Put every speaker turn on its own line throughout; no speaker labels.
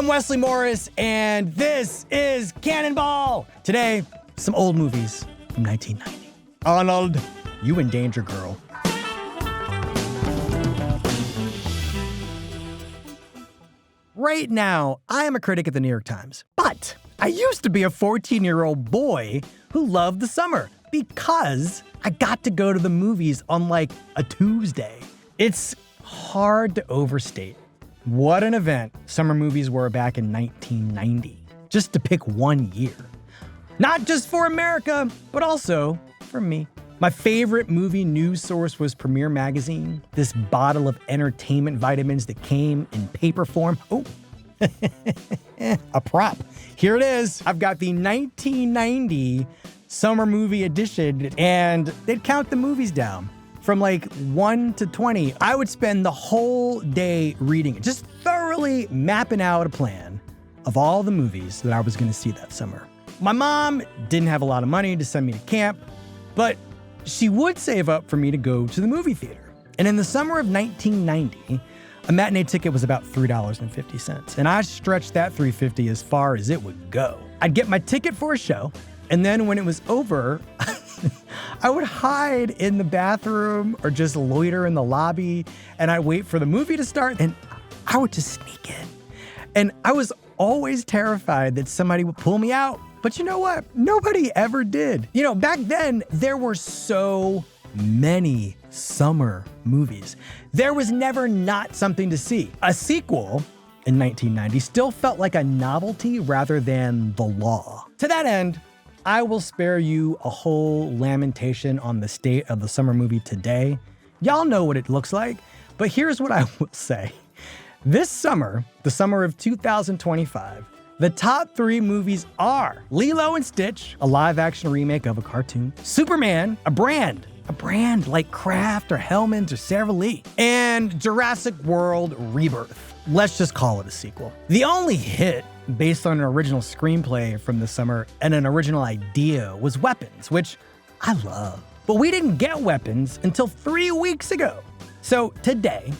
I'm Wesley Morris, and this is Cannonball. Today, some old movies from 1990. Arnold, you in danger, girl. Right now, I am a critic at the New York Times, but I used to be a 14-year-old boy who loved the summer because I got to go to the movies on like a Tuesday. It's hard to overstate what an event summer movies were back in 1990, just to pick one year. Not just for America, but also for me. My favorite movie news source was Premiere Magazine, this bottle of entertainment vitamins that came in paper form. Oh, a prop. Here it is. I've got the 1990 summer movie edition, and they'd count the movies down from like 1 to 20. I would spend the whole day reading it, just thoroughly mapping out a plan of all the movies that I was going to see that summer. My mom didn't have a lot of money to send me to camp, but she would save up for me to go to the movie theater. And in the summer of 1990, a matinee ticket was about $3.50. And I stretched that $3.50 as far as it would go. I'd get my ticket for a show, and then when it was over, I would hide in the bathroom or just loiter in the lobby, and I'd wait for the movie to start, and I would just sneak in. And I was always terrified that somebody would pull me out. But you know what? Nobody ever did. You know, back then, there were so many summer movies. There was never not something to see. A sequel in 1990 still felt like a novelty rather than the law. To that end, I will spare you a whole lamentation on the state of the summer movie today. Y'all know what it looks like, but here's what I will say. This summer, the summer of 2025, the top 3 movies are Lilo and Stitch, a live-action remake of a cartoon, Superman, a brand like Kraft or Hellmann's or Sara Lee, and Jurassic World Rebirth. Let's just call it a sequel. The only hit based on an original screenplay from the summer and an original idea was Weapons, which I love. But we didn't get Weapons until 3 weeks ago. So today,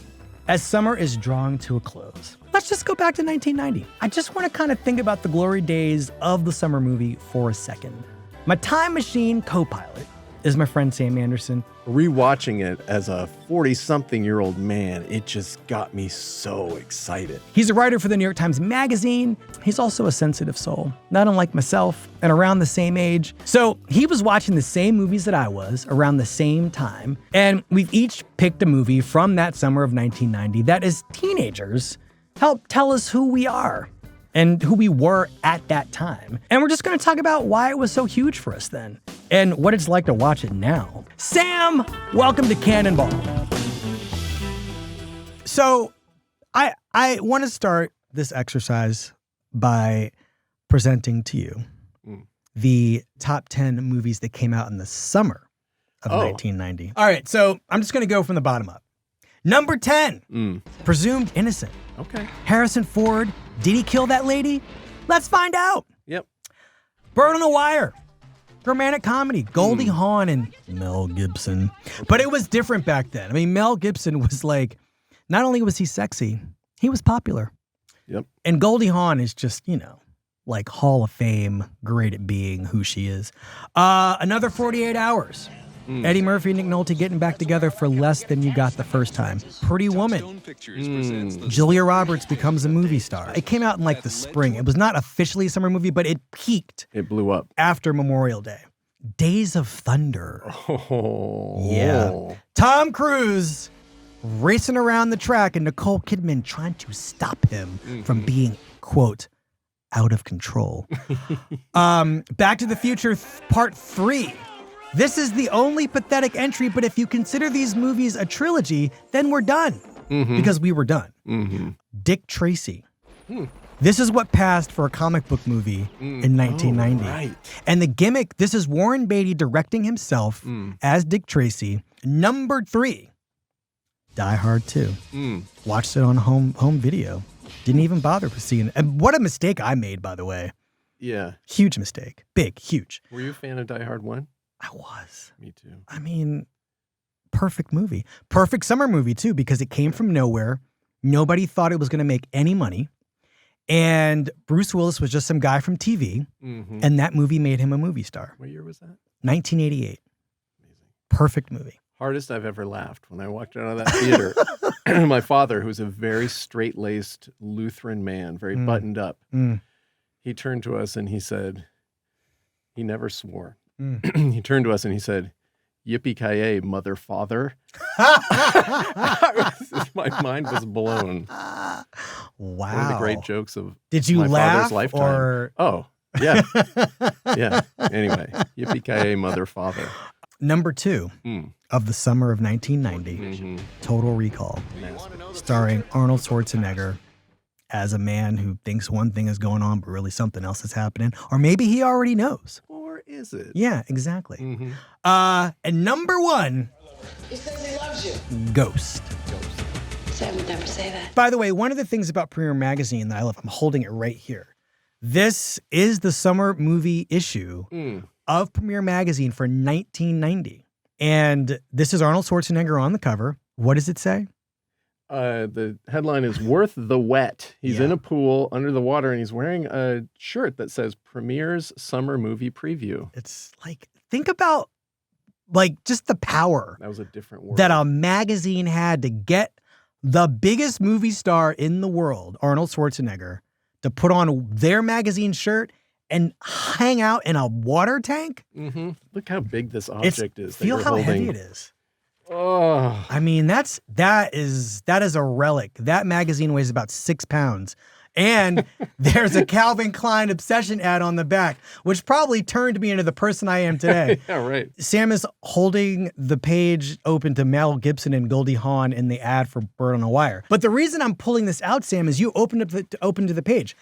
as summer is drawing to a close, let's just go back to 1990. I just want to kind of think about the glory days of the summer movie for a second. My time machine co-pilot is my friend Sam Anderson.
Rewatching it as a 40-something-year-old man, it just got me so excited.
He's a writer for the New York Times Magazine. He's also a sensitive soul, not unlike myself, and around the same age. So he was watching the same movies that I was around the same time, and we've each picked a movie from that summer of 1990 that as teenagers helped tell us who we are and who we were at that time. And we're just gonna talk about why it was so huge for us then and what it's like to watch it now. Sam, welcome to Cannonball. So I wanna start this exercise by presenting to you the top 10 movies that came out in the summer of 1990. All right, so I'm just gonna go from the bottom up. Number 10, Presumed Innocent.
Okay.
Harrison Ford, did he kill that lady? Let's find out.
Yep.
Bird on a Wire, romantic comedy, Goldie Hawn and Mel Gibson. But it was different back then. I mean, Mel Gibson was like, not only was he sexy, he was popular.
Yep.
And Goldie Hawn is just, you know, like Hall of Fame, great at being who she is. Another 48 Hours. Eddie Murphy and Nick Nolte getting back together for less than you got the first time. Pretty Woman. Julia Roberts becomes a movie star. It came out in like the spring. It was not officially a summer movie, but it peaked.
It blew up.
After Memorial Day. Days of Thunder.
Oh.
Yeah. Tom Cruise racing around the track and Nicole Kidman trying to stop him from being, quote, out of control. Back to the Future Part 3. This is the only pathetic entry, but if you consider these movies a trilogy, then we're done. Because we were done. Dick Tracy. This is what passed for a comic book movie in 1990.
Right.
And the gimmick, this is Warren Beatty directing himself as Dick Tracy. Number 3, Die Hard 2. Watched it on home video. Didn't even bother seeing it. And what a mistake I made, by the way.
Yeah.
Huge mistake. Big, huge.
Were you a fan of Die Hard 1?
I was.
Me too.
I mean, perfect movie. Perfect summer movie, too, because it came from nowhere. Nobody thought it was going to make any money. And Bruce Willis was just some guy from TV, and that movie made him a movie star.
What year was that?
1988.
Amazing.
Perfect movie.
Hardest I've ever laughed when I walked out of that theater. My father, who's a very straight-laced Lutheran man, very buttoned up, he turned to us and he said, he never swore. He turned to us and he said, "Yippee-ki-yay, mother father." My mind was blown.
Wow.
One of the great jokes of
Did you
my
laugh
father's lifetime.
or?
Oh, yeah. Yeah. Anyway, yippee-ki-yay, mother father.
Number 2 of the summer of 1990, Total Recall, starring Arnold Schwarzenegger as a man who thinks one thing is going on, but really something else is happening. Or maybe he already knows.
Or is it?
Yeah, exactly. And number 1,
He says he loves you.
Ghost.
Sam would never say that.
By the way, one of the things about Premiere Magazine that I love, I'm holding it right here. This is the summer movie issue of Premiere Magazine for 1990. And this is Arnold Schwarzenegger on the cover. What does it say?
The headline is "Worth the Wet." He's in a pool under the water, and he's wearing a shirt that says "Premiere's Summer Movie Preview."
It's like, think about like just the power
That was a different word.
that a magazine had to get the biggest movie star in the world, Arnold Schwarzenegger, to put on their magazine shirt and hang out in a water tank.
Look how big this object is. That
Feel
you're
how
holding.
heavy it is.
Oh,
I mean, that is a relic. That magazine weighs about 6 pounds. And there's a Calvin Klein Obsession ad on the back, which probably turned me into the person I am today.
yeah, right.
Sam is holding the page open to Mel Gibson and Goldie Hawn in the ad for Bird on a Wire. But the reason I'm pulling this out, Sam, is you opened up to the page.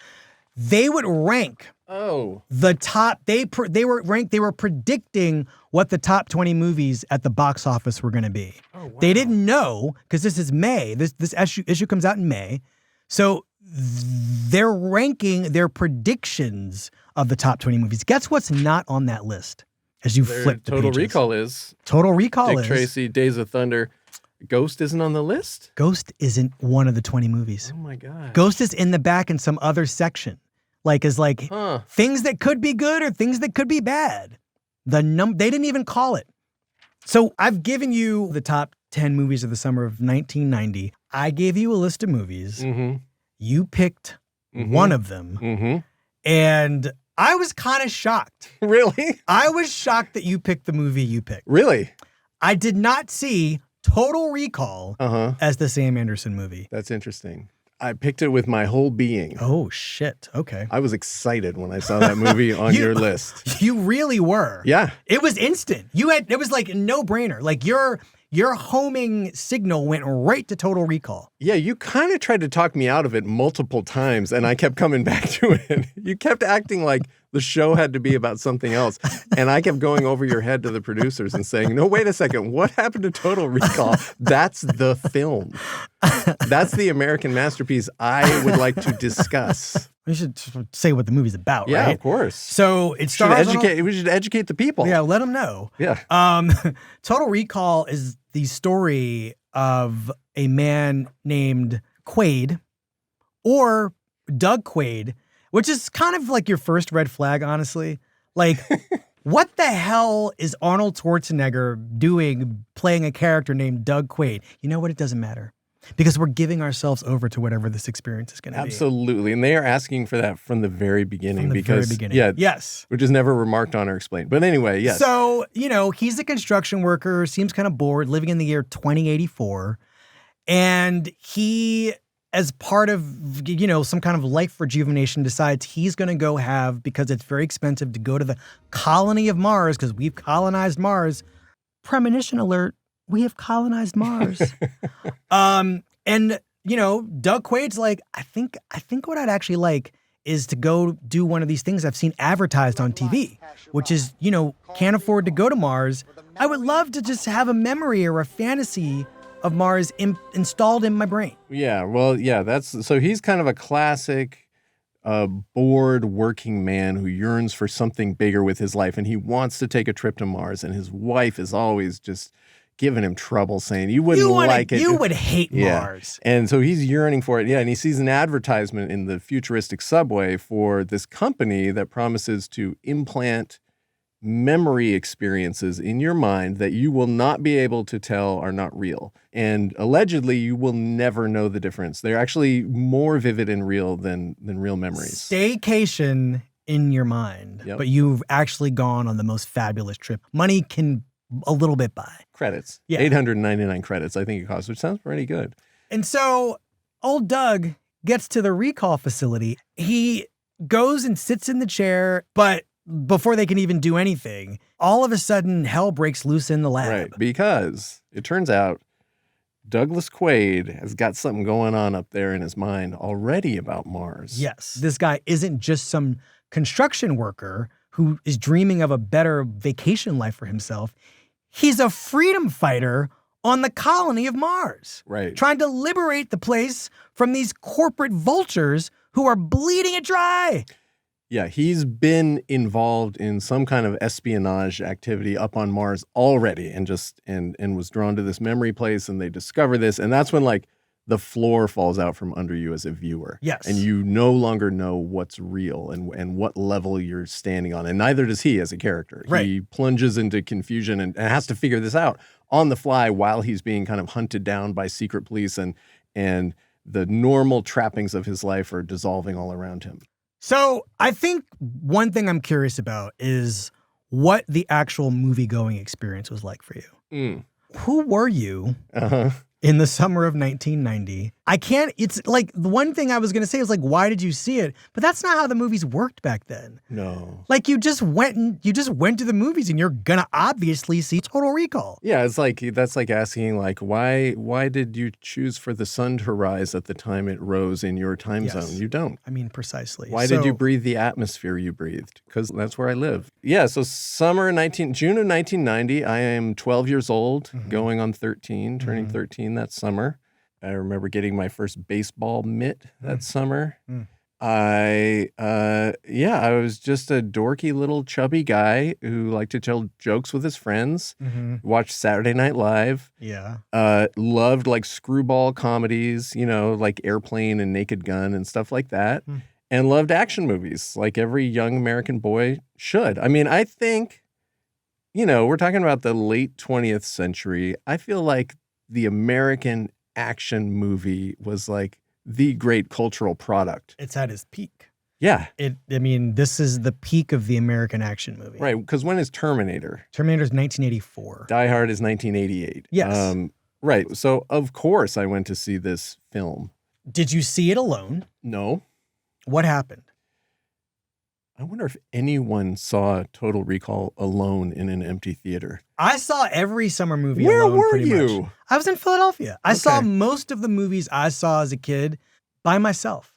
They would rank the top. They were predicting what the top 20 movies at the box office were going to be. Oh, wow. They didn't know because this is May. This issue comes out in May, so they're ranking their predictions of the top 20 movies. Guess what's not on that list? As you flip the
Total
pages.
Recall is.
Total Recall
Dick
is.
Tracy, Days of Thunder. Ghost isn't on the list?
Ghost isn't one of the 20 movies.
Oh my God.
Ghost is in the back in some other section. Things that could be good or things that could be bad. They didn't even call it. So I've given you the top 10 movies of the summer of 1990. I gave you a list of movies. You picked one of them. And I was kind of shocked.
Really?
I was shocked that you picked the movie you picked.
Really?
I did not see Total Recall as the Sam Anderson movie.
That's interesting. I picked it with my whole being.
Oh, shit. Okay.
I was excited when I saw that movie on your list.
You really were.
Yeah.
It was instant. It was like a no-brainer. Like your homing signal went right to Total Recall.
Yeah, you kind of tried to talk me out of it multiple times, and I kept coming back to it. You kept acting like the show had to be about something else. And I kept going over your head to the producers and saying, no, wait a second. What happened to Total Recall? That's the film. That's the American masterpiece I would like to discuss.
We should say what the movie's about, right?
Yeah, of course.
So it stars
We should educate the people.
Yeah, let them know.
Yeah.
Total Recall is the story of a man named Quaid, or Doug Quaid, which is kind of like your first red flag, honestly. Like, what the hell is Arnold Schwarzenegger doing playing a character named Doug Quaid? You know what? It doesn't matter. Because we're giving ourselves over to whatever this experience is going to be.
Absolutely. And they are asking for that from the very beginning. Yeah.
Yes.
Which is never remarked on or explained. But anyway, yes.
So, he's a construction worker, seems kind of bored, living in the year 2084. And he, as part of, some kind of life rejuvenation, decides he's going to go because it's very expensive to go to the colony of Mars, because we've colonized Mars. Premonition alert. We have colonized Mars. And Doug Quaid's like, I think what I'd actually like is to go do one of these things I've seen advertised on TV, which is, can't afford to go to Mars. I would love to just have a memory or a fantasy of Mars installed in my brain.
Yeah, well, yeah, so he's kind of a classic bored working man who yearns for something bigger with his life, and he wants to take a trip to Mars, and his wife is always just giving him trouble, saying you wouldn't like it.
You would hate Mars.
And so he's yearning for it. Yeah, and he sees an advertisement in the futuristic subway for this company that promises to implant memory experiences in your mind that you will not be able to tell are not real. And allegedly, you will never know the difference. They're actually more vivid and real than real memories.
Staycation in your mind, but you've actually gone on the most fabulous trip. Money can a little bit buy.
Credits.
Yeah.
899 credits, I think it costs, which sounds pretty good.
And so old Doug gets to the recall facility. He goes and sits in the chair, but before they can even do anything, all of a sudden, hell breaks loose in the lab.
Right, because it turns out Douglas Quaid has got something going on up there in his mind already about Mars.
Yes. This guy isn't just some construction worker who is dreaming of a better vacation life for himself. He's a freedom fighter on the colony of Mars.
Right.
Trying to liberate the place from these corporate vultures who are bleeding it dry.
Yeah, he's been involved in some kind of espionage activity up on Mars already and was drawn to this memory place, and they discover this, and that's when like the floor falls out from under you as a viewer.
Yes.
And you no longer know what's real and what level you're standing on, and neither does he as a character.
Right.
He plunges into confusion and has to figure this out on the fly while he's being kind of hunted down by secret police, and the normal trappings of his life are dissolving all around him.
So I think one thing I'm curious about is what the actual movie-going experience was like for you. Who were you in the summer of 1990? It's like the one thing I was going to say is like, why did you see it? But that's not how the movies worked back then.
No.
Like you just went to the movies and you're going to obviously see Total Recall.
Yeah, that's like asking like, why did you choose for the sun to rise at the time it rose in your time zone? You don't.
I mean, precisely.
Why did you breathe the atmosphere you breathed? Because that's where I live. Yeah, so June of 1990, I am 12 years old, going on 13, turning 13 that summer. I remember getting my first baseball mitt that summer. I was just a dorky little chubby guy who liked to tell jokes with his friends, watched Saturday Night Live.
Yeah.
Loved like screwball comedies, like Airplane and Naked Gun and stuff like that. And loved action movies like every young American boy should. I mean, I think, we're talking about the late 20th century. I feel like the American action movie was like the great cultural product.
It's at its peak.
Yeah.
This is the peak of the American action movie.
Right, because when is Terminator?
Terminator's 1984.
Die Hard is 1988.
Yes.
Right, so of course I went to see this film.
Did you see it alone?
No.
What happened?
I wonder if anyone saw Total Recall alone in an empty theater.
I saw every summer movie
Where
alone.
were
pretty
you?
Much. I was in Philadelphia. I
Okay.
saw most of the movies I saw as a kid by myself.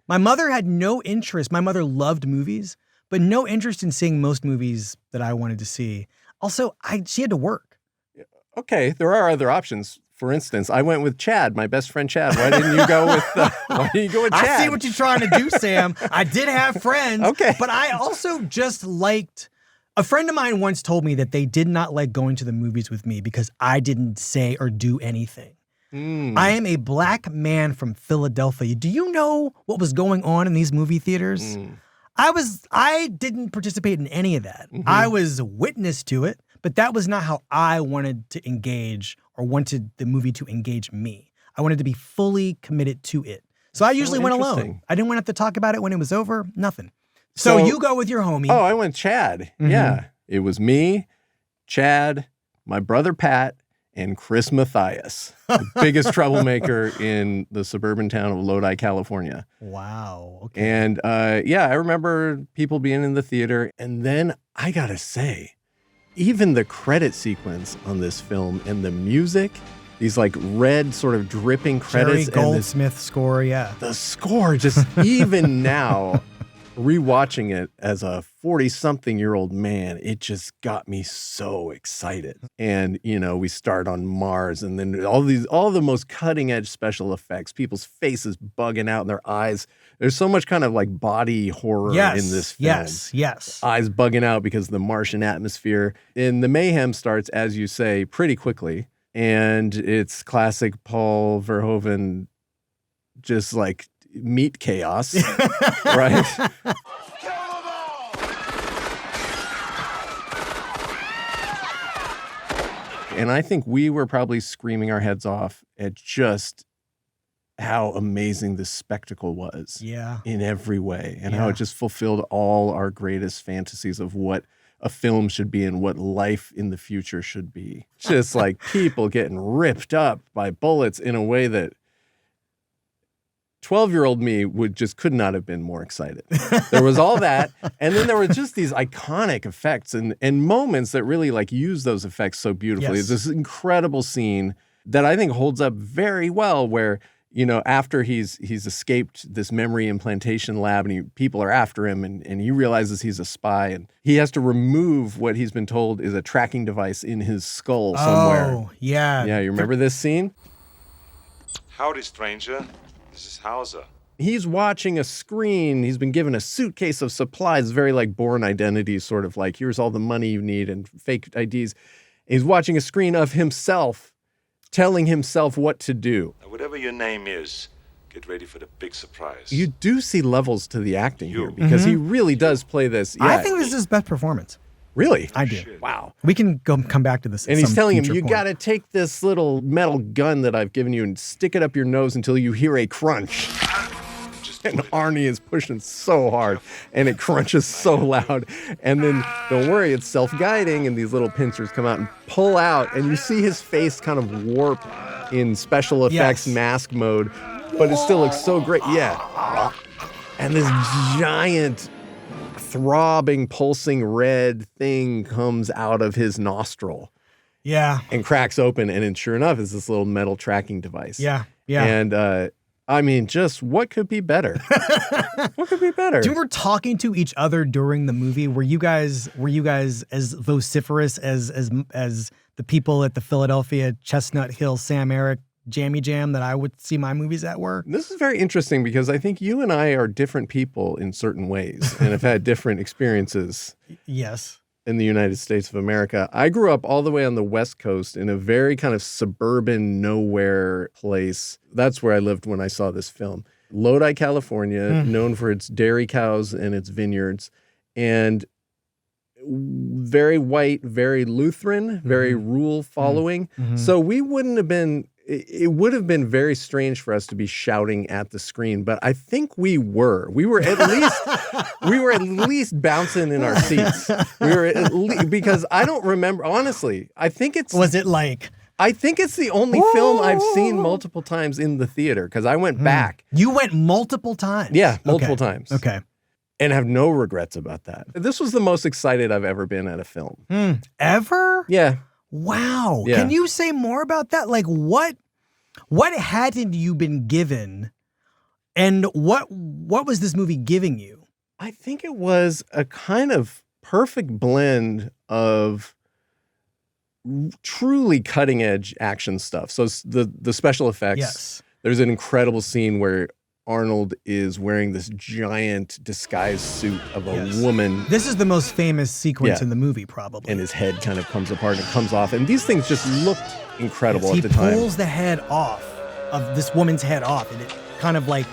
My mother had no interest. My mother loved movies, but no interest in seeing most movies that I wanted to see. Also, she had to work.
Okay, there are other options. For instance, I went with Chad, my best friend Chad. Why didn't you go with Chad?
I see what you're trying to do, Sam. I did have friends.
Okay.
But I also just liked... A friend of mine once told me that they did not like going to the movies with me because I didn't say or do anything. I am a black man from Philadelphia. Do you know what was going on in these movie theaters? I didn't participate in any of that. I was witness to it, but that was not how I wanted to engage or wanted the movie to engage me. I wanted to be fully committed to it. So I usually went alone. I didn't want to have to talk about it when it was over. Nothing. So you go with your homie.
Oh, I went Chad. Yeah. It was me, Chad, my brother Pat, and Chris Mathias, the biggest troublemaker in the suburban town of Lodi, California.
Wow. Okay.
And I remember people being in the theater. And then I got to say, even the credit sequence on this film and the music, these like red sort of dripping credits.
Jerry Goldsmith score, yeah.
The score just, even now, rewatching it as a 40-something-year-old man, it just got me so excited. And, we start on Mars, and then all the most cutting-edge special effects, people's faces bugging out in their eyes. There's so much kind of like body horror in this film.
Yes.
Eyes bugging out because of the Martian atmosphere. And the mayhem starts, as you say, pretty quickly. and it's classic Paul Verhoeven, just like meat chaos, right? And I think we were probably screaming our heads off at just how amazing this spectacle was in every way, and how it just fulfilled all our greatest fantasies of what a film should be and what life in the future should be. Just like people getting ripped up by bullets in a way that 12-year-old me could not have been more excited. There was all that, and then there were just these iconic effects and moments that really like use those effects so beautifully. It's this incredible scene that I think holds up very well, where, you know, after he's escaped this memory implantation lab and people are after him, and he realizes he's a spy, and he has to remove what he's been told is a tracking device in his skull somewhere.
Oh, yeah.
Yeah, you remember this scene?
Howdy, stranger. This is Hauser.
He's watching a screen. He's been given a suitcase of supplies, very like Bourne Identity, sort of like, here's all the money you need and fake IDs. He's watching a screen of himself telling himself what to do.
Now, whatever your name is, get ready for the big surprise.
You do see levels to the acting here, because he really does play this. Yeah.
I think this is his best performance.
Really?
I do.
Shit.
Wow.
We can come back to this.
And he's telling him, you got to take this little metal gun that I've given you and stick it up your nose until you hear a crunch. And Arnie is pushing so hard, and it crunches so loud. And then, don't worry, it's self-guiding, and these little pincers come out and pull out, and you see his face kind of warp in special effects mask mode, but it still looks so great. Yeah. And this giant, throbbing, pulsing red thing comes out of his nostril.
Yeah.
And cracks open, and then sure enough, it's this little metal tracking device.
Yeah. Yeah.
And, I mean, just what could be better? What could be better?
Do you remember talking to each other during the movie? Were you guys as vociferous as the people at the Philadelphia Chestnut Hill Sam Eric Jammy Jam that I would see my movies at were?
This is very interesting, because I think you and I are different people in certain ways and have had different experiences.
Yes.
In the United States of America. I grew up all the way on the West Coast in a very kind of suburban nowhere place. That's where I lived when I saw this film. Lodi, California, known for its dairy cows and its vineyards, and very white, very Lutheran, very rule following. So we wouldn't have been, it would have been very strange for us to be shouting at the screen, but I think we were. We were at least bouncing in our seats. We were at least, because I don't remember, honestly, I think it's the only film I've seen multiple times in the theater, because I went back.
You went multiple times?
Yeah, multiple times.
Okay.
And have no regrets about that. This was the most excited I've ever been at a film.
Ever?
Yeah.
Wow.
Yeah.
Can you say more about that? Like, what hadn't you been given, and what was this movie giving you?
I think it was a kind of perfect blend of truly cutting edge action stuff. So the special effects.
Yes.
There's an incredible scene where Arnold is wearing this giant disguise suit of a woman.
This is the most famous sequence in the movie, probably.
And his head kind of comes apart and comes off. And these things just looked incredible at the time.
He pulls the head off of this woman's head off, and it kind of like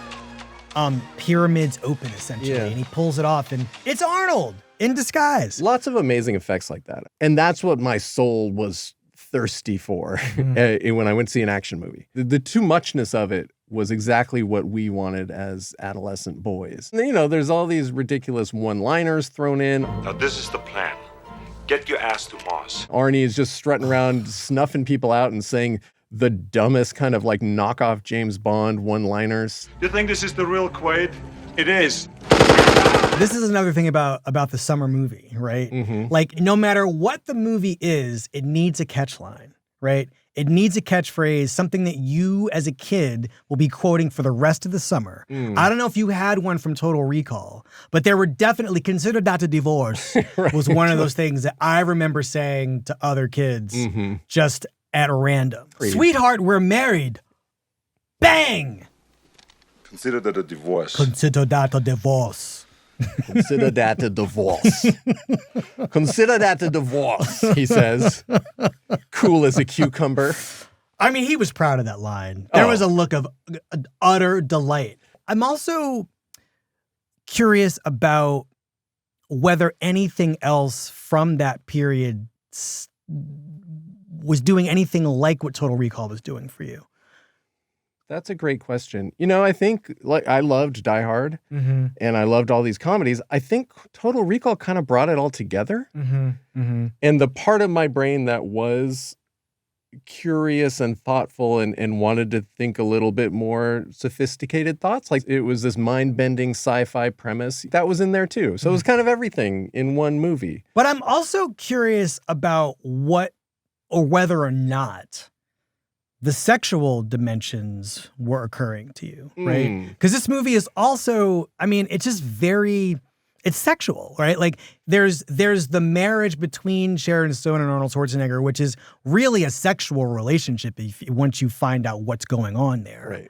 pyramids open, essentially.
Yeah.
And he pulls it off, and it's Arnold in disguise.
Lots of amazing effects like that. And that's what my soul was thirsty for when I went to see an action movie. The too muchness of it was exactly what we wanted as adolescent boys. And, you know, there's all these ridiculous one-liners thrown in.
Now, this is the plan. Get your ass to Mars.
Arnie is just strutting around, snuffing people out and saying the dumbest kind of like knockoff James Bond one-liners.
You think this is the real Quaid? It is.
This is another thing about the summer movie, right? Like, no matter what the movie is, it needs a catchline, right? It needs a catchphrase, something that you as a kid will be quoting for the rest of the summer. I don't know if you had one from Total Recall, but there were definitely, Consider That a Divorce was one of those things that I remember saying to other kids just at random. Sweetheart, we're married. Bang!
Consider that a divorce.
Consider that a divorce.
Consider that a divorce. Consider that a divorce, he says. Cool as a cucumber.
I mean, he was proud of that line. There was a look of utter delight. I'm also curious about whether anything else from that period was doing anything like what Total Recall was doing for you.
That's a great question. You know, I think I loved Die Hard and I loved all these comedies. I think Total Recall kind of brought it all together. And the part of my brain that was curious and thoughtful and wanted to think a little bit more sophisticated thoughts, like it was this mind-bending sci-fi premise, that was in there too. So it was kind of everything in one movie.
But I'm also curious about what or whether or not the sexual dimensions were occurring to you, right? Because this movie is also, I mean, it's just it's sexual, right? Like there's the marriage between Sharon Stone and Arnold Schwarzenegger, which is really a sexual relationship once you find out what's going on there.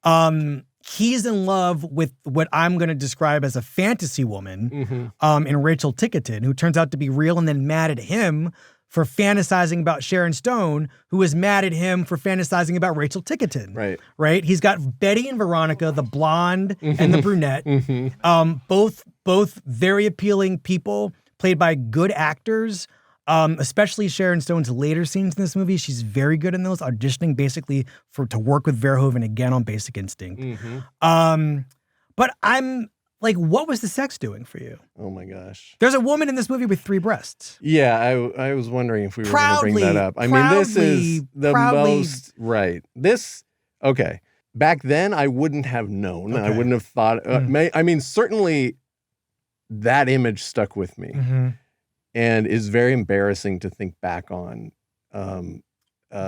Right.
He's in love with what I'm going to describe as a fantasy woman in Rachel Tickerton, who turns out to be real and then mad at him for fantasizing about Sharon Stone, who is mad at him for fantasizing about Rachel Tickerton.
Right.
Right? He's got Betty and Veronica, the blonde and the brunette, both very appealing people, played by good actors, especially Sharon Stone's later scenes in this movie. She's very good in those, auditioning basically to work with Verhoeven again on Basic Instinct. But I'm like, what was the sex doing for you?
Oh my gosh.
There's a woman in this movie with 3 breasts.
Yeah, I was wondering if we were going to bring that up. I mean, this is the most, right. Okay. Back then, I wouldn't have known. Okay. I wouldn't have thought, I mean, certainly that image stuck with me and is very embarrassing to think back on.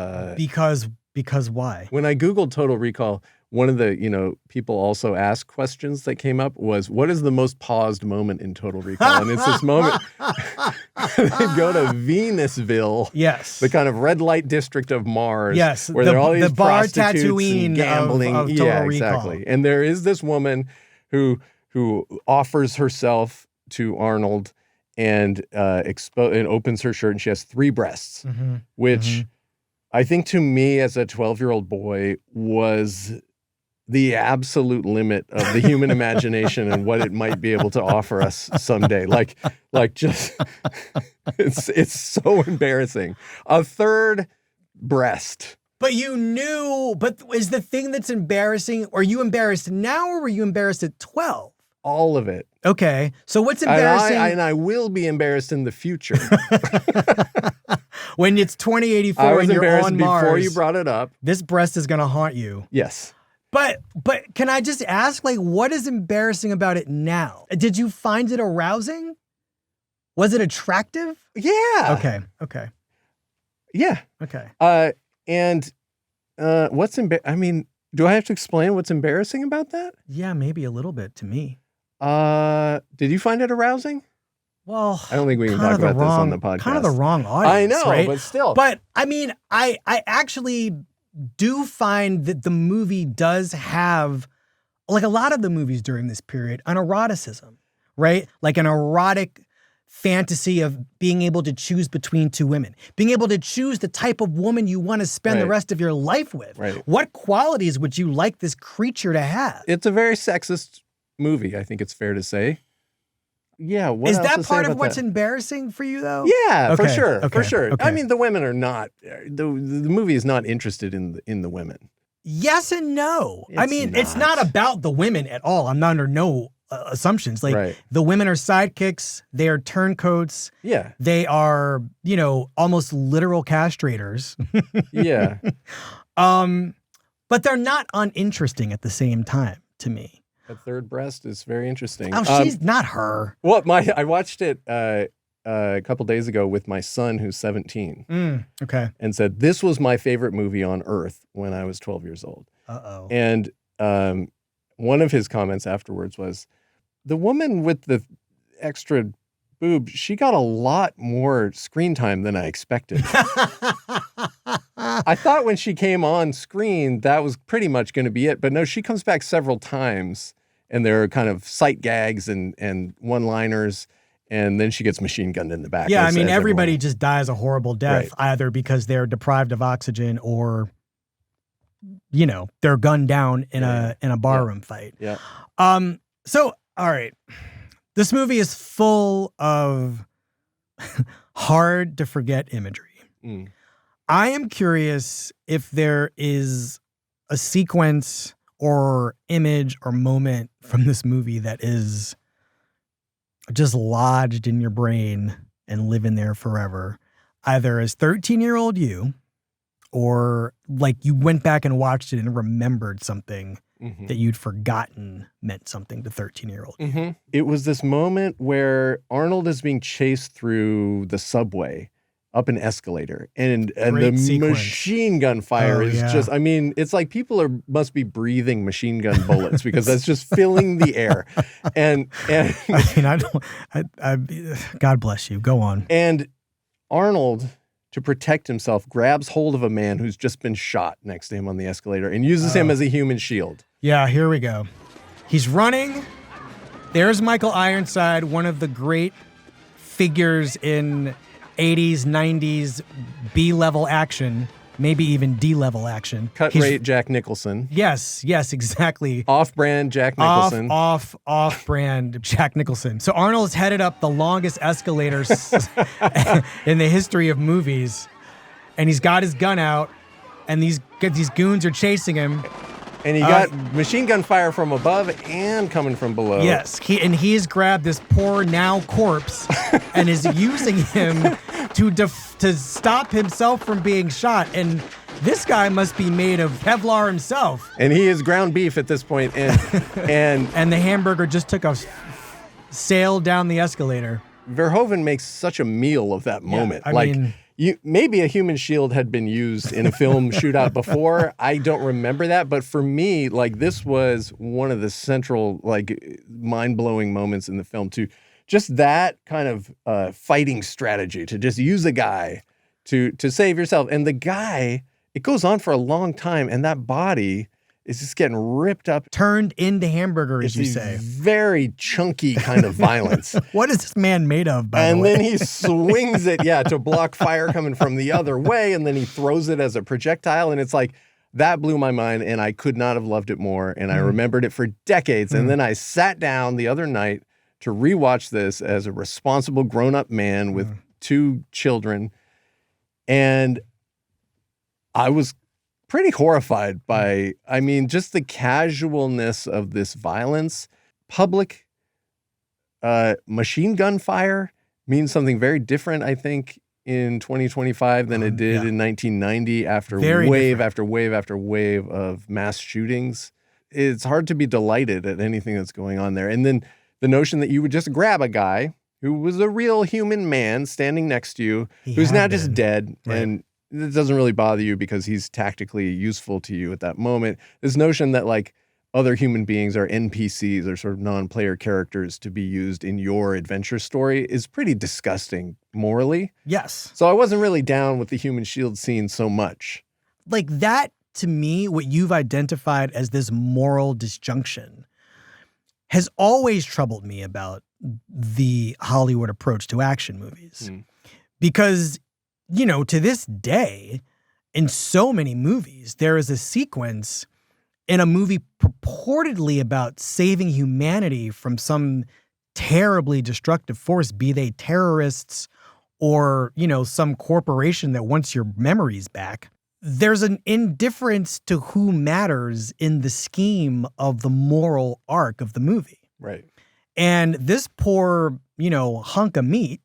Because why?
When I Googled Total Recall, one of the, people also asked questions that came up was, what is the most paused moment in Total Recall? And it's this moment, they go to Venusville.
Yes.
The kind of red light district of Mars.
Yes.
Where there are all these
the bar
prostitutes
Tatooine
and gambling.
Of Total Recall.
Exactly. And there is this woman who offers herself to Arnold and opens her shirt, and she has 3 breasts, which I think to me as a 12-year-old boy was the absolute limit of the human imagination and what it might be able to offer us someday. Like just, it's so embarrassing. A 3rd breast.
But is the thing that's embarrassing, are you embarrassed now or were you embarrassed at 12?
All of it.
Okay. So what's embarrassing?
And I will be embarrassed in the future.
When it's 2084 and you're on Mars.
Before you brought it up.
This breast is going to haunt you.
Yes.
But can I just ask, like, what is embarrassing about it now? Did you find it arousing? Was it attractive?
Yeah.
Okay.
Yeah.
Okay.
What's I mean, do I have to explain what's embarrassing about that?
Yeah, maybe a little bit to me.
Did you find it arousing?
Well,
I don't think we can talk about this on the podcast.
Kind of the wrong audience,
I know,
right?
but still.
But I mean, I actually do find that the movie does have, like a lot of the movies during this period, an eroticism, right? Like an erotic fantasy of being able to choose between 2 women, being able to choose the type of woman you want to spend the rest of your life with.
Right.
What qualities would you like this creature to have?
It's a very sexist movie, I think it's fair to say. Yeah.
Is that part of what's embarrassing for you, though?
Yeah, for sure.
Okay,
for sure.
okay.
I mean, the women are not, the movie is not interested in the women.
Yes and no. It's not about the women at all. I'm not under no assumptions. Like the women are sidekicks. They are turncoats.
Yeah.
They are, almost literal castrators.
Yeah.
But they're not uninteresting at the same time to me.
A 3rd breast is very interesting.
Oh, she's not her.
Well, I watched it a couple days ago with my son, who's 17.
Okay.
And said, this was my favorite movie on earth when I was 12 years old.
Uh-oh.
And one of his comments afterwards was, the woman with the extra boob, she got a lot more screen time than I expected. I thought when she came on screen, that was pretty much going to be it. But no, she comes back several times and there are kind of sight gags and one-liners, and then she gets machine gunned in the back.
Yeah,
as
everybody
everyone.
just dies a horrible death, either because they're deprived of oxygen or, they're gunned down in a barroom fight.
Yeah.
So, all right. This movie is full of hard to forget imagery.
Mm.
I am curious if there is a sequence or image or moment from this movie that is just lodged in your brain and living there forever, either as 13-year-old you or like you went back and watched it and remembered something that you'd forgotten meant something to 13-year-old.
Mm-hmm. It was this moment where Arnold is being chased through the subway up an escalator, and the
sequence.
machine gun fire is just, it's like people must be breathing machine gun bullets because that's just filling the air. And
God bless you. Go on.
And Arnold, to protect himself, grabs hold of a man who's just been shot next to him on the escalator and uses him as a human shield.
Yeah, here we go. He's running. There's Michael Ironside, one of the great figures in 80s, 90s B-level action, maybe even D-level action.
Cut rate Jack Nicholson.
Yes, exactly.
Off-brand Jack Nicholson.
Off-brand Jack Nicholson. So Arnold's headed up the longest escalators in the history of movies, and he's got his gun out, and these goons are chasing him.
And he got machine gun fire from above and coming from below.
Yes, he has grabbed this poor now corpse and is using him to stop himself from being shot. And this guy must be made of Kevlar himself.
And he is ground beef at this point. And
the hamburger just took a sail down the escalator.
Verhoeven makes such a meal of that moment. Maybe a human shield had been used in a film shootout before. I don't remember that. But for me, this was one of the central, mind-blowing moments in the film, too. Just that kind of fighting strategy, to just use a guy to save yourself. And the guy, it goes on for a long time, and that body is just getting ripped up.
Turned into hamburger, as you say.
Very chunky kind of violence.
What is this man made of, by the way?
And then he swings it, to block fire coming from the other way, and then he throws it as a projectile, and it's like, that blew my mind, and I could not have loved it more, and I remembered it for decades. And then I sat down the other night to rewatch this as a responsible grown-up man with 2 children, and I was pretty horrified by, just the casualness of this violence. Public machine gun fire means something very different, I think, in 2025 than it did in 1990 after wave after wave after wave of mass shootings. It's hard to be delighted at anything that's going on there. And then the notion that you would just grab a guy who was a real human man standing next to you, who's now just dead, and it doesn't really bother you because he's tactically useful to you at that moment. This notion that other human beings are NPCs or sort of non-player characters to be used in your adventure story is pretty disgusting morally.
Yes.
So I wasn't really down with the human shield scene so much.
That, to me, what you've identified as this moral disjunction has always troubled me about the Hollywood approach to action movies. Because, to this day, in so many movies, there is a sequence in a movie purportedly about saving humanity from some terribly destructive force, be they terrorists or, some corporation that wants your memories back. There's an indifference to who matters in the scheme of the moral arc of the movie.
Right.
And this poor, hunk of meat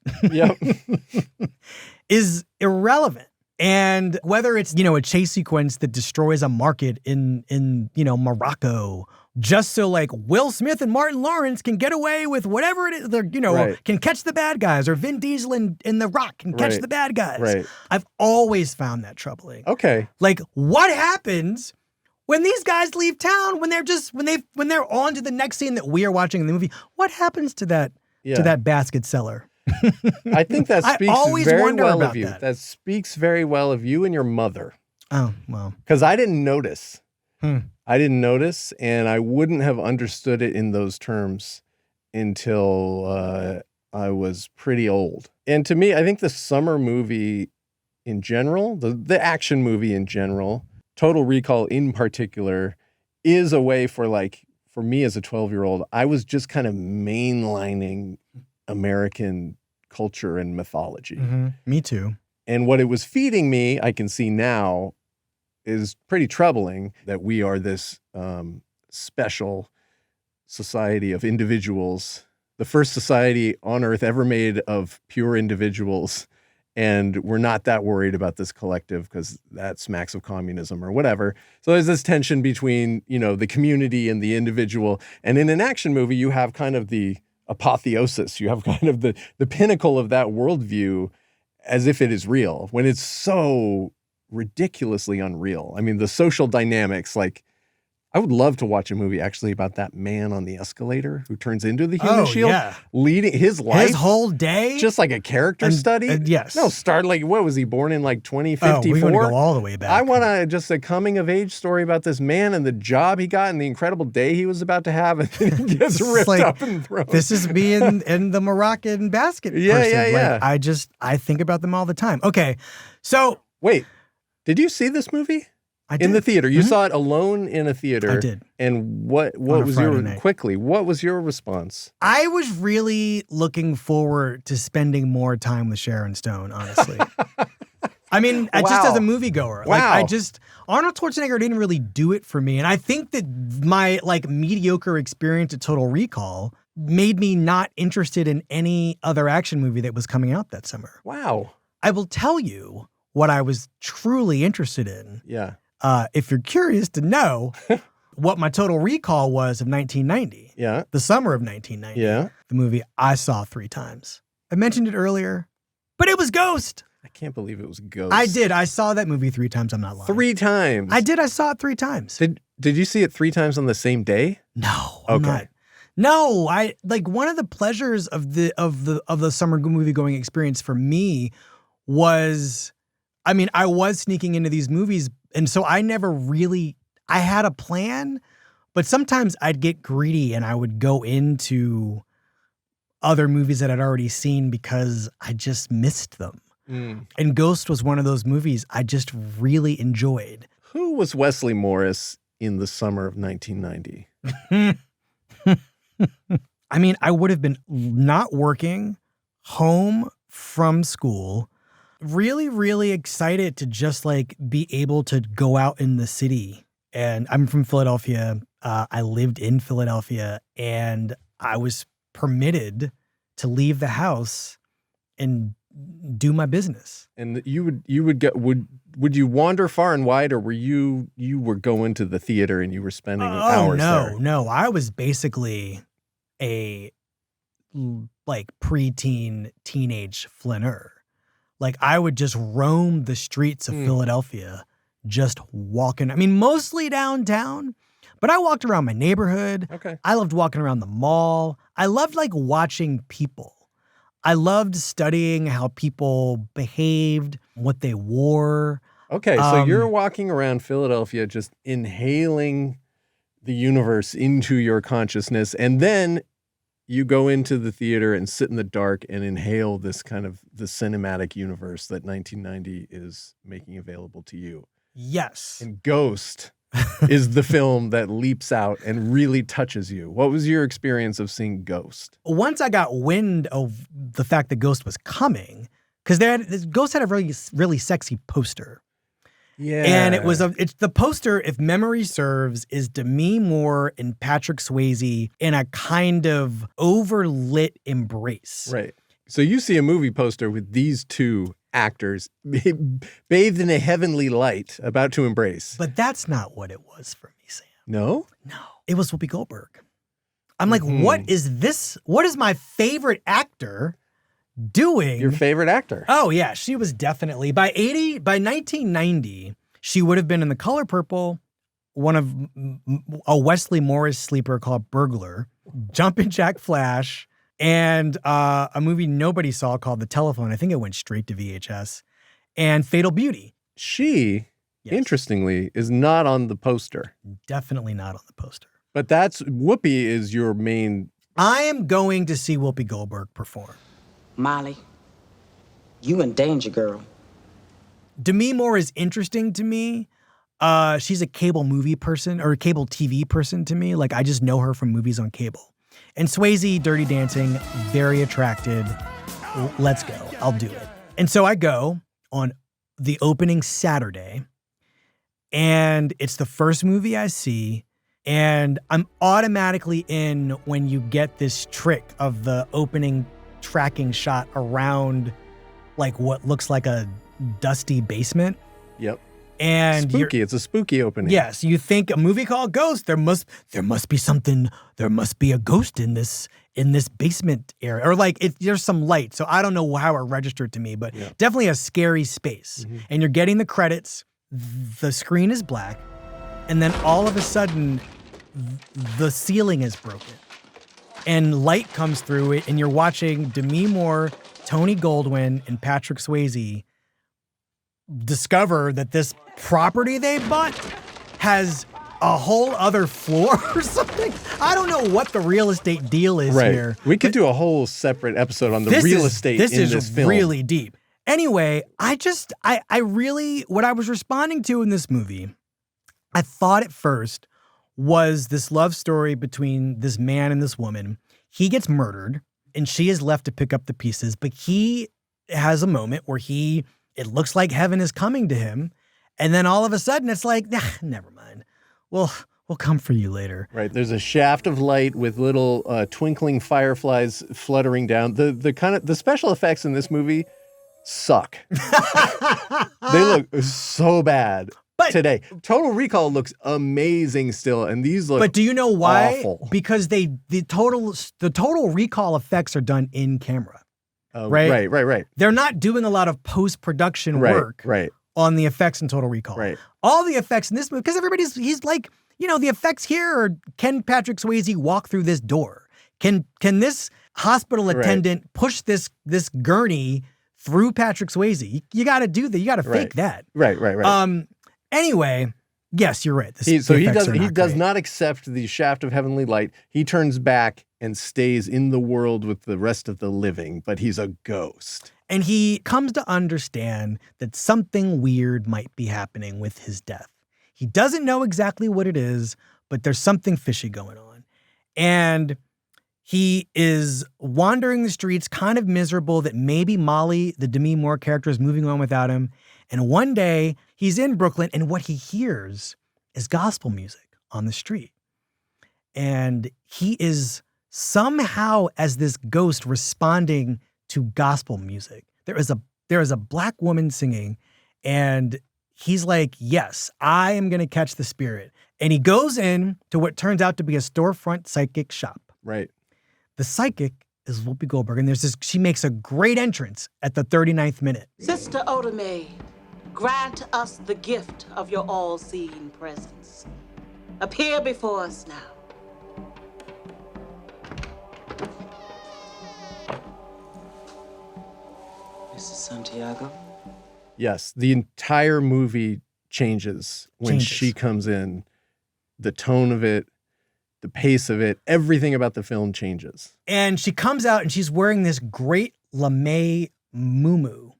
is irrelevant. And whether it's, a chase sequence that destroys a market in Morocco, just so Will Smith and Martin Lawrence can get away with whatever it is, they're, can catch the bad guys, or Vin Diesel in The Rock can catch the bad guys.
Right.
I've always found that troubling.
Okay.
What happens when these guys leave town, when they're on to the next scene that we are watching in the movie? What happens to that basket seller?
I think that speaks very well of you.
That
speaks very well of you and your mother.
Oh, well.
Because I didn't notice. I I didn't notice, and I wouldn't have understood it in those terms until I was pretty old. And to me, I think the summer movie in general, the action movie in general, Total Recall in particular, is a way for me as a 12-year-old, I was just kind of mainlining American culture and mythology.
Mm-hmm. Me too.
And what it was feeding me, I can see now, is pretty troubling that we are this special society of individuals, the first society on earth ever made of pure individuals. And we're not that worried about this collective because that smacks of communism or whatever. So there's this tension between, the community and the individual. And in an action movie, you have kind of the apotheosis. You have kind of the pinnacle of that worldview as if it is real, when it's so ridiculously unreal. I mean, the social dynamics, I would love to watch a movie actually about that man on the escalator who turns into the human shield, leading his life,
his whole day,
just like a character study.
Yes.
No, what was he born in 2054?
We want to go all the way back.
I want just a coming of age story about this man and the job he got and the incredible day he was about to have, and then he gets ripped up and thrown.
This is me in the Moroccan basket.
Yeah.
I think about them all the time. Okay, so
wait, did you see this movie?
I did.
In the theater. You saw it alone in a theater.
I did.
And what was your response?
I was really looking forward to spending more time with Sharon Stone, honestly. I mean, just as a moviegoer.
Wow.
Arnold Schwarzenegger didn't really do it for me. And I think that my mediocre experience at Total Recall made me not interested in any other action movie that was coming out that summer.
Wow.
I will tell you what I was truly interested in.
Yeah.
If you're curious to know what my Total Recall was of 1990.
Yeah.
The summer of 1990.
Yeah.
The movie I saw 3 times. I mentioned it earlier, but it was Ghost.
I can't believe it was Ghost.
I did. I saw that movie 3 times. I'm not lying.
3 times?
I did. I saw it 3 times.
Did you see it 3 times on the same day?
No.
Okay.
I'm not. No, I one of the pleasures of the summer movie going experience for me was, I was sneaking into these movies. And so I had a plan, but sometimes I'd get greedy and I would go into other movies that I'd already seen because I just missed them. And Ghost was one of those movies I just really enjoyed.
Who was Wesley Morris in the summer of 1990?
I would have been not working, home from school, really, really excited to just be able to go out in the city. And I'm from Philadelphia. I lived in Philadelphia, and I was permitted to leave the house and do my business.
And would you wander far and wide, or were you were going to the theater and you were spending hours there?
No. I was basically a preteen, teenage flaneur. I would just roam the streets of Philadelphia, just walking. Mostly downtown, but I walked around my neighborhood.
Okay.
I loved walking around the mall. I loved watching people. I loved studying how people behaved, what they wore.
Okay, so you're walking around Philadelphia just inhaling the universe into your consciousness, and then you go into the theater and sit in the dark and inhale this kind of the cinematic universe that 1990 is making available to you.
Yes.
And Ghost is the film that leaps out and really touches you. What was your experience of seeing Ghost?
Once I got wind of the fact that Ghost was coming, because Ghost had a really, really sexy poster.
Yeah.
And it's the poster, if memory serves, is Demi Moore and Patrick Swayze in a kind of overlit embrace.
Right. So you see a movie poster with these 2 actors bathed in a heavenly light about to embrace.
But that's not what it was for me, Sam.
No?
No. It was Whoopi Goldberg. I'm like, what is this? What is my favorite actor doing?
Your favorite actor?
Oh, yeah. She was definitely, by 1990, she would have been in The Color Purple, one of a Wesley Morris sleeper called Burglar, Jumpin' Jack Flash, and a movie nobody saw called The Telephone. I think it went straight to VHS. And Fatal Beauty.
She interestingly, is not on the poster.
Definitely not on the poster.
But that's Whoopi is your main.
I am going to see Whoopi Goldberg perform.
Molly, you in danger, girl.
Demi Moore is interesting to me. She's a cable movie person or a cable TV person to me. Like, I just know her from movies on cable. And Swayze, Dirty Dancing, very attracted. Let's go. I'll do it. And so I go on the opening Saturday, and it's the first movie I see, and I'm automatically in when you get this trick of the opening tracking shot around like what looks like a dusty basement.
Yep.
And
spooky. It's a spooky opening.
Yes, you think a movie called Ghost. There must be something. There must be a ghost in this basement area, or like there's some light. So I don't know how it registered to me, but definitely a scary space. Mm-hmm. And you're getting the credits. The screen is black, and then all of a sudden, the ceiling is broken, and light comes through it, and you're watching Demi Moore, Tony Goldwyn, and Patrick Swayze discover that this property they bought has a whole other floor or something. I don't know what the real estate deal is here.
We could do a whole separate episode on the real estate in this film. This is
really deep. Anyway, I really, what I was responding to in this movie, I thought at first was this love story between this man and this woman. He gets murdered and she is left to pick up the pieces, but he has a moment where it looks like heaven is coming to him. And then all of a sudden it's like, never mind. We'll come for you later.
Right. There's a shaft of light with little twinkling fireflies fluttering down. The special effects in this movie suck. They look so bad today. Total Recall looks amazing still, and these look
But do you know why?
Awful.
Because the Total Recall effects are done in camera.
Right.
They're not doing a lot of post-production work on the effects in Total Recall.
Right.
All the effects in this movie, because he's like, the effects here are, can Patrick Swayze walk through this door? Can this hospital attendant push this gurney through Patrick Swayze? You got to do that. You got to fake that.
Right.
Anyway, yes, you're right.
He does not accept the shaft of heavenly light. He turns back and stays in the world with the rest of the living, but he's a ghost.
And he comes to understand that something weird might be happening with his death. He doesn't know exactly what it is, but there's something fishy going on. And he is wandering the streets, kind of miserable that maybe Molly, the Demi Moore character, is moving on without him. And one day he's in Brooklyn, and what he hears is gospel music on the street. And he is somehow, as this ghost, responding to gospel music. There is a black woman singing, and he's like, yes, I am going to catch the spirit. And he goes in to what turns out to be a storefront psychic shop.
Right.
The psychic is Whoopi Goldberg, and she makes a great entrance at the 39th minute.
Sister Oda Mae, grant us the gift of your all-seeing presence. Appear before us now.
Mrs. Santiago?
Yes, the entire movie changes when she comes in. The tone of it, the pace of it, everything about the film changes.
And she comes out and she's wearing this great lame muumuu.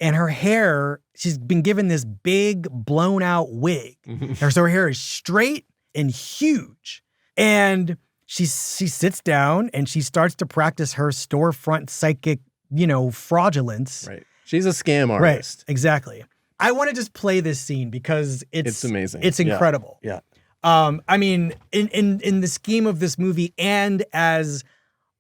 And her hair, she's been given this big blown out wig. So her hair is straight and huge. And she sits down and she starts to practice her storefront psychic, fraudulence.
Right. She's a scam artist.
Right, exactly. I want to just play this scene because it's
amazing.
It's incredible.
Yeah.
I mean, in the scheme of this movie and as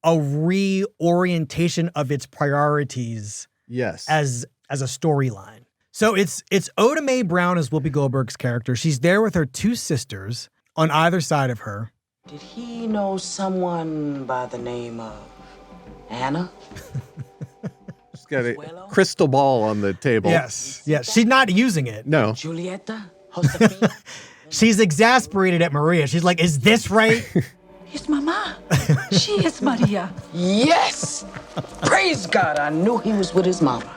a reorientation of its priorities.
Yes.
As a storyline. So it's Oda Mae Brown as Whoopi Goldberg's character. She's there with her two sisters on either side of her.
Did he know someone by the name of Anna?
She's got a crystal ball on the table.
Yes. She's not using it.
No.
Julieta? Josefina?
She's exasperated at Maria. She's like, is this right?
It's Mama. She is Maria.
Yes! Praise God, I knew he was with his mama.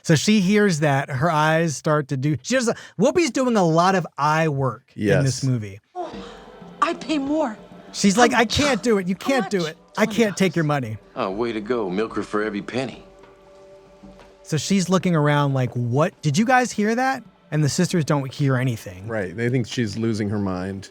So she hears that. Her eyes start to do. Whoopi's doing a lot of eye work in this movie.
I'd pay more.
She's like, I can't do it. You can't do it. I can't take your money.
Oh, way to go. Milk her for every penny.
So she's looking around like, what? Did you guys hear that? And the sisters don't hear anything.
Right. They think she's losing her mind.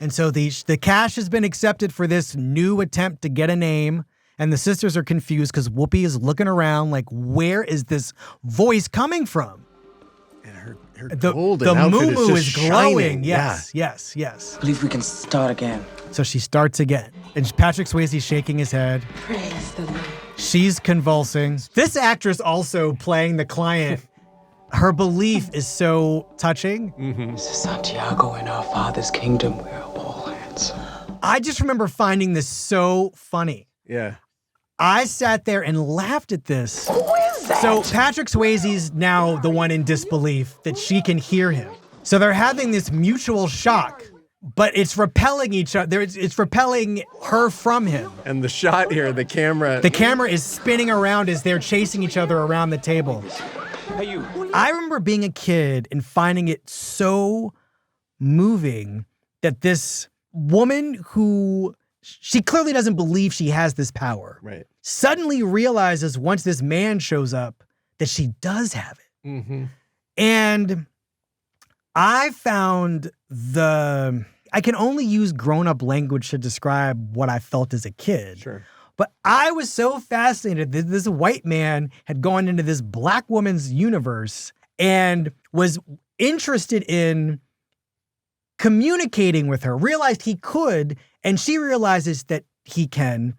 And so the cash has been accepted for this new attempt to get a name. And the sisters are confused because Whoopi is looking around like, where is this voice coming from?
And her golden
the
outfit
moo-moo
is
is
just
glowing.
shining.
Yes.
I believe we can start again.
So she starts again. And Patrick Swayze's shaking his head.
Praise the Lord.
She's convulsing. This actress also playing the client. Her belief is so touching.
This is Santiago in our Father's kingdom. We're all hands.
I just remember finding this so funny.
Yeah.
I sat there and laughed at this.
Who is that?
So Patrick Swayze's now the one in disbelief that she can hear him. So they're having this mutual shock, but it's repelling each other. It's repelling her from him.
And the shot here, the camera.
The camera is spinning around as they're chasing each other around the table.
Hey, you.
I remember being a kid and finding it so moving that this woman who she clearly doesn't believe she has this power.
Right.
Suddenly realizes once this man shows up that she does have it.
Mm-hmm.
And I found I can only use grown-up language to describe what I felt as a kid.
Sure.
But I was so fascinated that this white man had gone into this black woman's universe and was interested in communicating with her, realized he could, and she realizes that he can,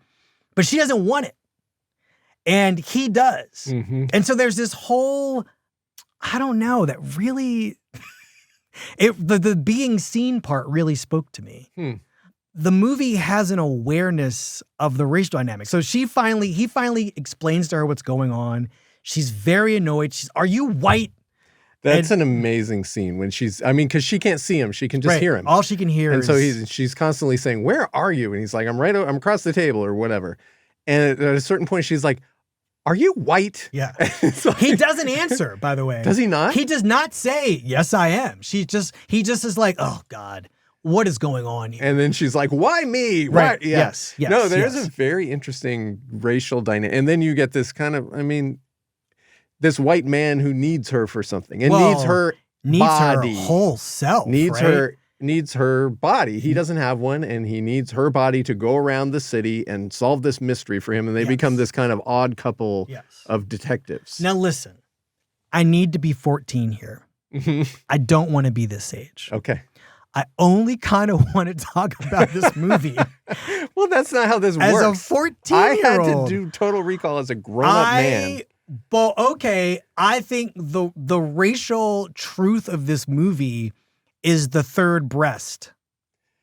but she doesn't want it. And he does.
Mm-hmm.
And so there's this whole, I don't know, that really, the being seen part really spoke to me. The movie has an awareness of the racial dynamic. So he finally explains to her what's going on. She's very annoyed. Are you white?
That's an amazing scene when because she can't see him. She can just hear him.
All she can hear
and
is.
So she's constantly saying, "Where are you?" And he's like, I'm across the table or whatever. And at a certain point, she's like, "Are you white?"
Yeah.
Like,
he doesn't answer, by the way.
Does he not?
He does not say, "Yes, I am." He just is like, "Oh God, what is going on here?"
And then she's like, "Why me?"
Right.
Yeah.
Yes.
No, there's a very interesting racial dynamic. And then you get this kind of, this white man who needs her for something and needs her body.
Her whole self.
Needs her body. He doesn't have one, and he needs her body to go around the city and solve this mystery for him. And they become this kind of odd couple of detectives.
Now listen, I need to be 14 here. I don't want to be this age.
Okay.
I only kind of want to talk about this movie.
Well, that's not how this
as
works.
As a 14-year-old.
I had to do Total Recall as a grown-up man.
But okay, I think the racial truth of this movie is the third breast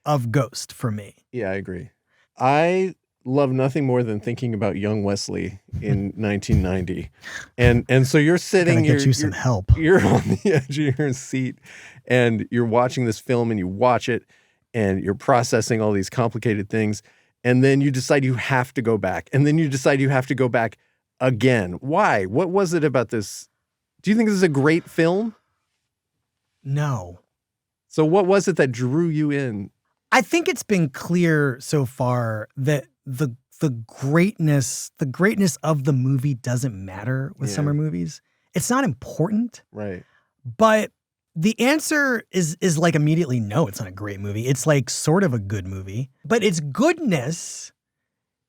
of Ghost for me.
Yeah, I agree. I love nothing more than thinking about young Wesley in 1990. And so you're sitting,
get you some help.
You're on the edge of your seat and you're watching this film and you watch it and you're processing all these complicated things. And then you decide you have to go back. And then you decide you have to go back again. Why? What was it about this? Do you think this is a great film?
No.
So what was it that drew you in?
I think it's been clear so far that the greatness of the movie doesn't matter with summer movies. It's not important.
Right.
But the answer is like immediately no, it's not a great movie. It's like sort of a good movie. But its goodness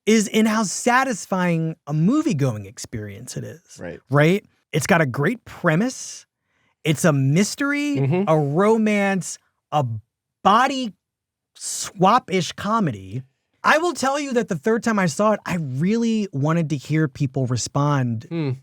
is in how satisfying a movie-going experience it is.
Right.
Right? It's got a great premise. It's a mystery, a romance, a body swap-ish comedy. I will tell you that the third time I saw it, I really wanted to hear people respond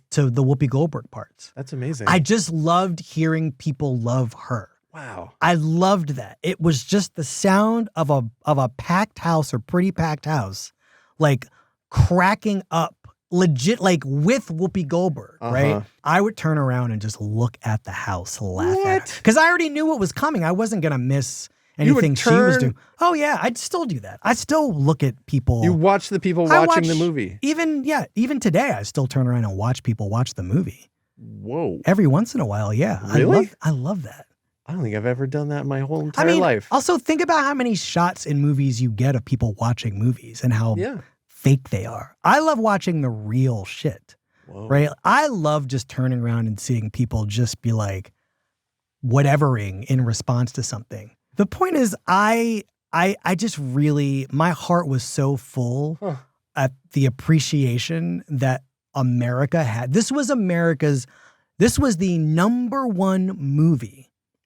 to the Whoopi Goldberg parts.
That's amazing.
I just loved hearing people love her.
Wow.
I loved that. It was just the sound of a packed house or pretty packed house, like cracking up, legit, like with Whoopi Goldberg, right? I would turn around and just look at the house, laugh at it. Because I already knew what was coming. I wasn't going to miss anything she was
turn-
doing. Oh yeah, I'd still do that. I still look at people.
You watch the people
I
watching the
watch-
movie.
Even today, I still turn around and watch people watch the movie.
Whoa.
Every once in a while, yeah.
Really?
I love that.
I don't think I've ever done that in my whole entire life.
Also think about how many shots in movies you get of people watching movies and how fake they are. I love watching the real shit.
Whoa.
Right? I love just turning around and seeing people just be like whatevering in response to something. The point is I just really, my heart was so full at the appreciation that America had. This was the #1 movie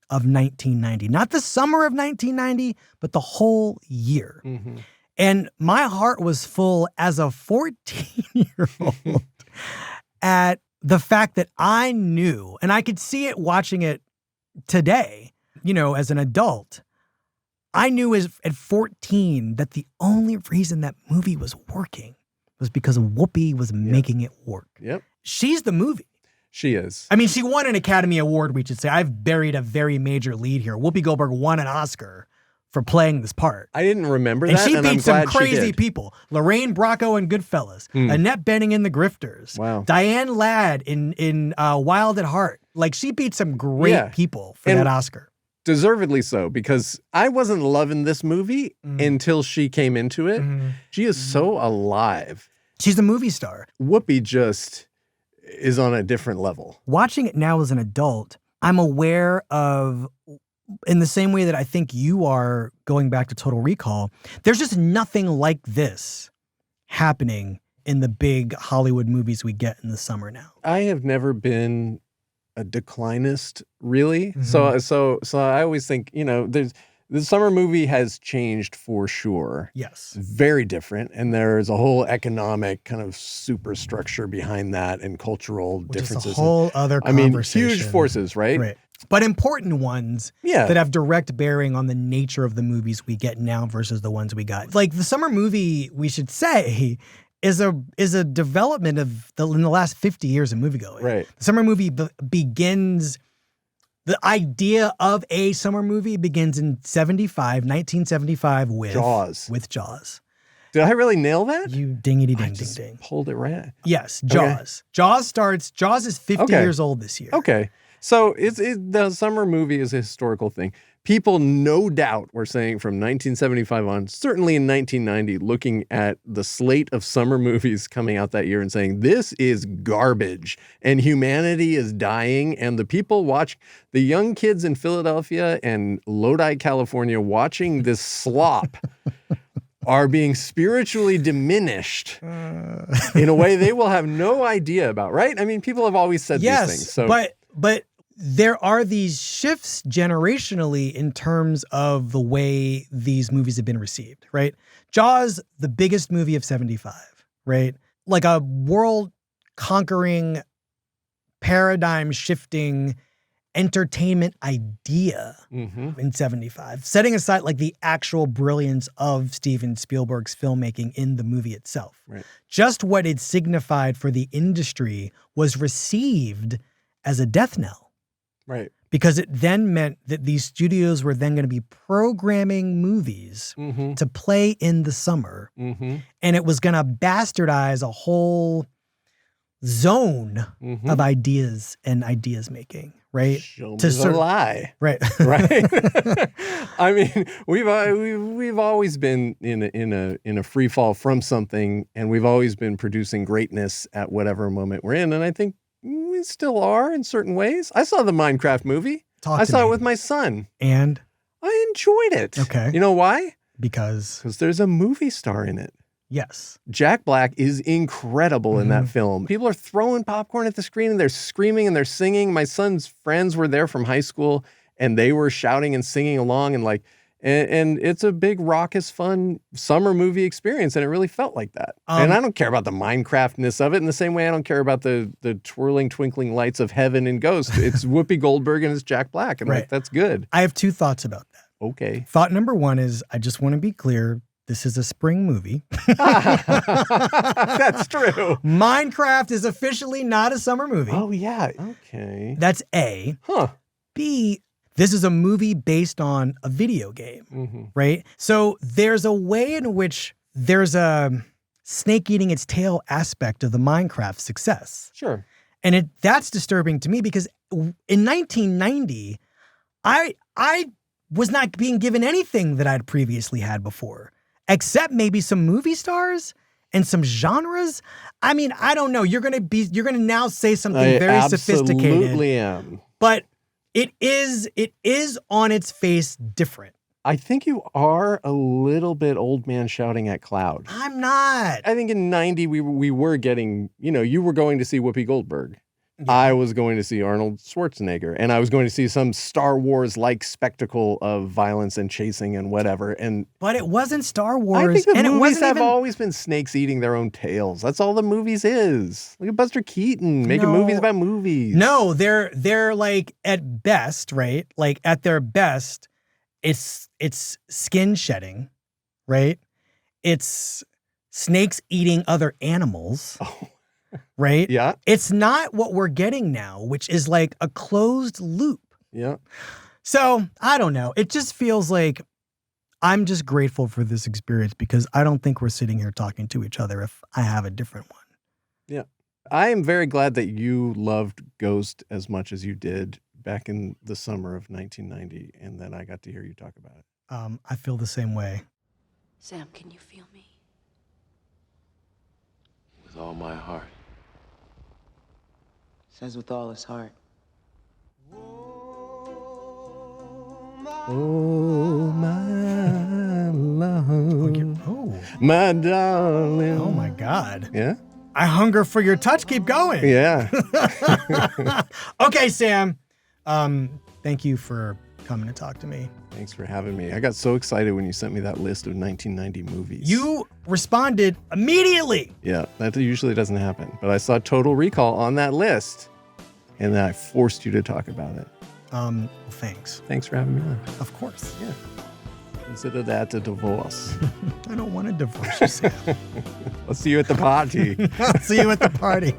of 1990. Not the summer of 1990, but the whole year.
Mm-hmm.
And my heart was full as a 14-year-old at the fact that I knew, and I could see it watching it today, as an adult. I knew at 14 that the only reason that movie was working was because Whoopi was making it work.
Yep.
She's the movie.
She is.
I mean, she won an Academy Award, we should say. I've buried a very major lead here. Whoopi Goldberg won an Oscar for playing this part.
I didn't remember
and
that,
she
and I'm
beat some
glad she
crazy
did.
people. Lorraine Bracco in Goodfellas. Annette Bening in The Grifters.
Wow.
Diane Ladd in Wild at Heart. Like, she beat some great people for that Oscar.
Deservedly so, because I wasn't loving this movie until she came into it. She is so alive.
She's a movie star.
Whoopi just is on a different level.
Watching it now as an adult, I'm aware of, in the same way that I think you are going back to Total Recall, there's just nothing like this happening in the big Hollywood movies we get in the summer now.
I have never been a declinist, really. So I always think, the summer movie has changed for sure.
Yes.
Very different. And there's a whole economic kind of superstructure behind that and cultural differences.
It's a whole other conversation.
Huge forces, right?
Right. But important ones that have direct bearing on the nature of the movies we get now versus the ones we got. Like the summer movie, we should say, is a development in the last 50 years of moviegoing.
Right.
The summer movie begins. The idea of a summer movie begins in 1975 with
Jaws.
With Jaws.
Did I really nail that?
You dingity ding ding ding.
Pulled it right.
Yes, Jaws.
Okay.
Jaws is 50 years old this year.
Okay. So the summer movie is a historical thing. People, no doubt, were saying from 1975 on, certainly in 1990, looking at the slate of summer movies coming out that year and saying, this is garbage and humanity is dying. And the people the young kids in Philadelphia and Lodi, California, watching this slop are being spiritually diminished in a way they will have no idea about, right? I mean, people have always said these things. So.
But there are these shifts generationally in terms of the way these movies have been received, right? Jaws, the biggest movie of 75, right? Like a world-conquering, paradigm-shifting entertainment idea in 75, setting aside like the actual brilliance of Steven Spielberg's filmmaking in the movie itself.
Right.
Just what it signified for the industry was received as a death knell.
Right.
Because it then meant that these studios were then going to be programming movies to play in the summer. And it was going to bastardize a whole zone of ideas and ideas making, right?
Show me the lie.
Right.
Right. I mean, we've always been in a free fall from something, and we've always been producing greatness at whatever moment we're in. And I think we still are in certain ways. I saw the Minecraft movie. I saw it with my son.
And?
I enjoyed it.
Okay.
You know why?
Because
there's a movie star in it.
Yes.
Jack Black is incredible in that film. People are throwing popcorn at the screen and they're screaming and they're singing. My son's friends were there from high school and they were shouting and singing along and it's a big, raucous, fun summer movie experience, and it really felt like that. And I don't care about the Minecraftness of it in the same way I don't care about the twirling, twinkling lights of heaven and Ghost. It's Whoopi Goldberg and it's Jack Black, and that's good.
I have two thoughts about that.
Okay.
Thought number one is I just want to be clear. This is a spring movie.
That's true.
Minecraft is officially not a summer movie.
Oh, yeah. Okay.
That's A.
Huh.
B, This is a movie based on a video game, right? So there's a way in which there's a snake eating its tail aspect of the Minecraft success.
Sure.
And that's disturbing to me because in 1990, I was not being given anything that I'd previously had before, except maybe some movie stars and some genres. I mean, I don't know. You're gonna now say something very sophisticated.
I absolutely am.
But it is on its face different.
I think you are a little bit old man shouting at cloud.
I'm not.
I think in 90 we were getting, you were going to see Whoopi Goldberg. Yeah. I was going to see Arnold Schwarzenegger, and I was going to see some Star Wars-like spectacle of violence and chasing and whatever.
But it wasn't Star Wars.
I think the
and
movies have always been snakes eating their own tails. That's all the movies is. Look at Buster Keaton making movies about movies.
No, they're like at best, right? Like at their best, it's skin shedding, right? It's snakes eating other animals. Oh. Right?
Yeah.
It's not what we're getting now, which is like a closed loop.
Yeah.
So I don't know. It just feels like I'm just grateful for this experience because I don't think we're sitting here talking to each other if I have a different one.
Yeah. I am very glad that you loved Ghost as much as you did back in the summer of 1990, and then I got to hear you talk about it.
I feel the same way.
Sam, can you feel me?
With all my heart.
Says with all his heart.
Oh, my love. My darling.
Oh, my God.
Yeah?
I hunger for your touch. Keep going.
Yeah.
Okay, Sam. Thank you for coming to talk to me.
Thanks for having me. I got so excited when you sent me that list of 1990 movies.
You responded immediately.
Yeah, that usually doesn't happen. But I saw Total Recall on that list, and then I forced you to talk about it.
Thanks.
Thanks for having me on.
Of course.
Yeah. Consider that a divorce.
I don't want a divorce, you, Sam.
I'll see you at the party.
I'll see you at the party.